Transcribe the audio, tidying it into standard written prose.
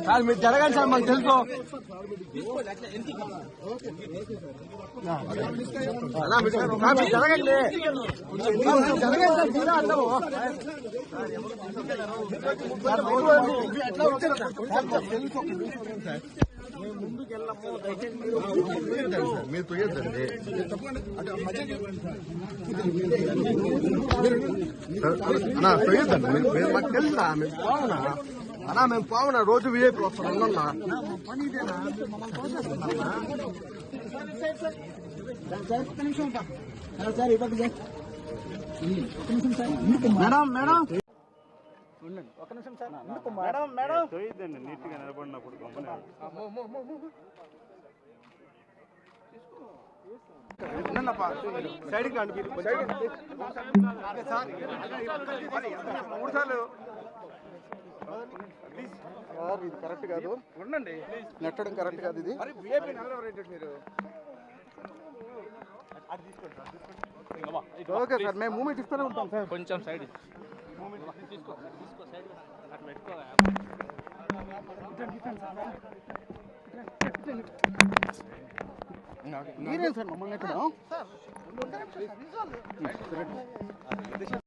Sir మీరు జరగండి sir, మాకు తెలుసు. మీరు జరగండి, జరగండి సార్. మీరే అర్థము మీరు తొయ్యొద్దండి. అన్నా తొయ్యొద్దండి, మీరు మాకు తెలుసా? మేము పోవునా అన్నా, మేము పోవునా, రోజు విఐపీ వస్తాం అన్నా. మేడం మేడం ఒక నిమిషం సార్. మేడం మేడం తొయ్యొద్దండి, నీట్గా నిలబడినప్పుడు సైడ్కి రండి మీరు. 3 సార్లు సార్, ఇది కరెక్ట్ కాదు. ఉండండి, నెట్టడం కరెక్ట్ కాదు. ఇది మీరు ఓకే సార్, మేము మూమెంట్ ఇస్తూనే ఉంటాం సార్. కొంచెం సైడ్ మీరేం సార్ మమ్మల్ని ఎక్కడ